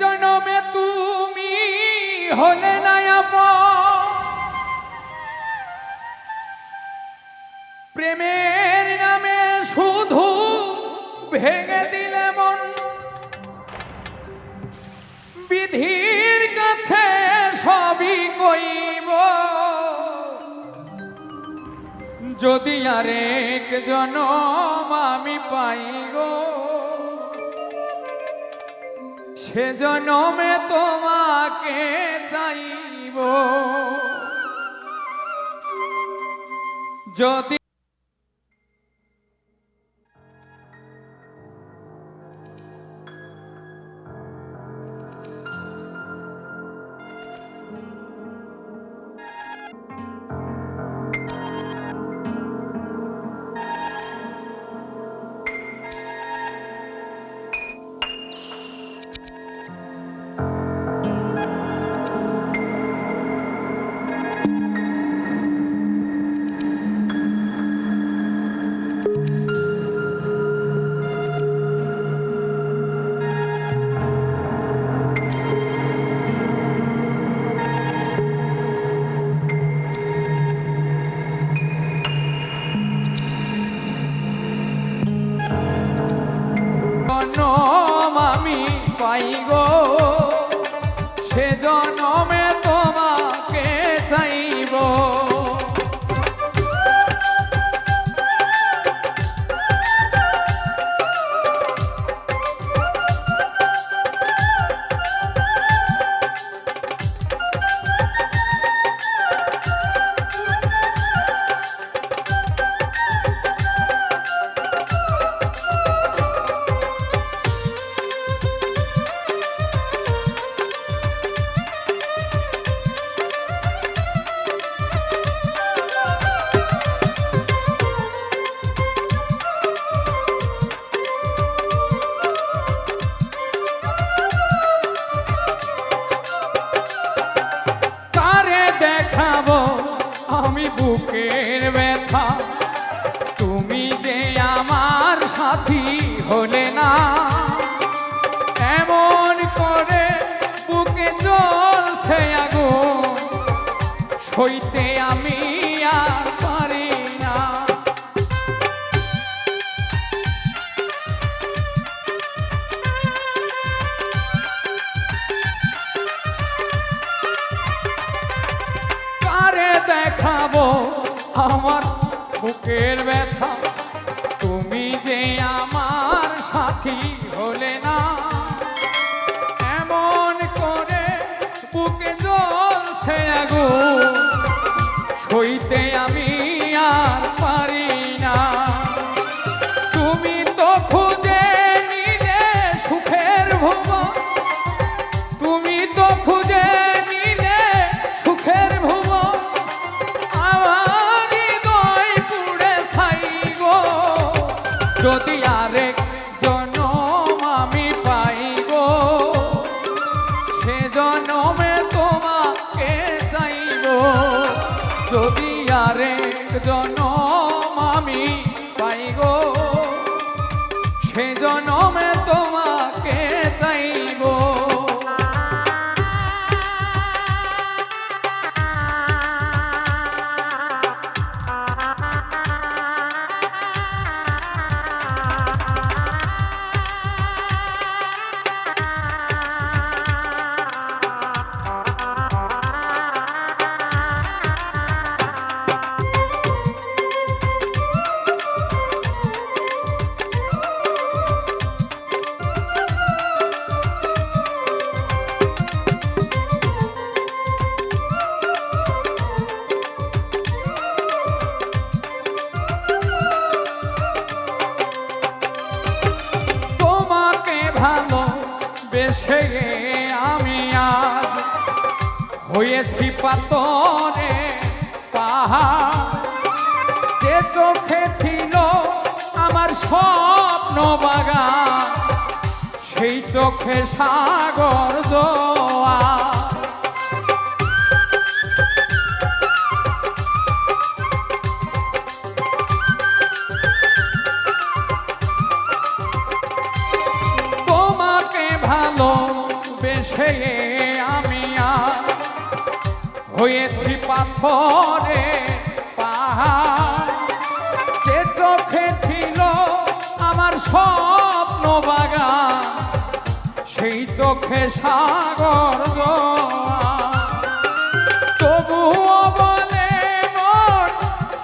জনমে তুমি হলে না আপন, প্রেমের নামে শুধু ভেঙে দিলে মন। বিধির কাছে সবই কইব, যদি আরেক জনম আমি পাই গো, সে জনমে তোমাকে চাইব। যদি আমি পাই গো, সে জনমে তোমাকে চাইব। আমি বুকের ব্যথা, তুমি যে আমার সাথী হলে না, এমন করে বুকে জ্বলছে আগুন, সইতে আমি আর পারি না। দেখাবো আমার বুকের ব্যথা, তুমি যে আমার সাথী হলে না, এমন করে বুকে জ্বলছে আগুন, সইতে আমি আর পারি না। তুমি তো খুঁজে নিলে সুখের ভুবন, তুমি তো খুঁজে নিলে সুখের ভুবন, যদি আরেক জনম আমি পাই গো, সে জনমে তোমাকে চাইব। যদি আরেক জনম আমি পাই গো, সে জনমে তোমাকে চাইব। ভালোবেসে আমি আজ হয়েছি পাথরে পাহাড়, যে চোখে ছিল আমার স্বপ্ন বাগান, সেই চোখে সাগর জোয়ার। বেশে আমি আর হয়েছি পাথরে পাহাড়। যে চোখে ছিল আমার স্বপ্ন বাগান, সেই চোখে সাগর জোয়ার। তবুও বলে মন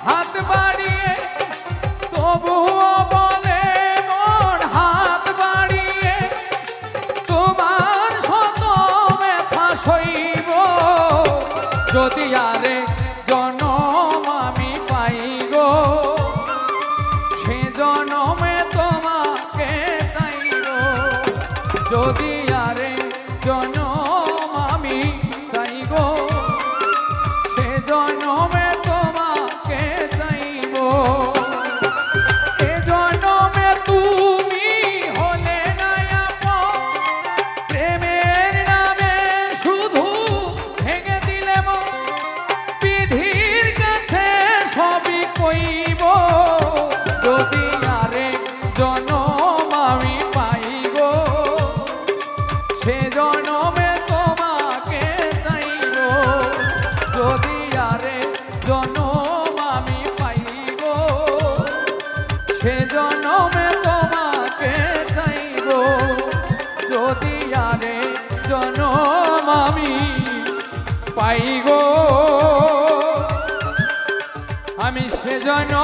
হাত বাড়িয়ে, তবুও বলে মন হাত বাড়িয়ে, তোমার শত ব্যথা সইব যদি আরে জনম আমি পাই গো। সে জনমে তোমাকে চাইব যদি আরে জনম আমি চাইব। সে জনমে তোমাকে চাইব। এ জনমে তুমি হলে না আপন, প্রেমের নামে শুধু ভেঙে দিলে মন। বিধির কাছে সবই কইব যদি আরে জনম আমি পাই গো। সে জনমে তোমাকে চাইব যদি আরে জনম আমি পাই গো। সে জনমে তোমাকে চাইব যদি আরে জনম আমি পাই গো। আমি সে জনম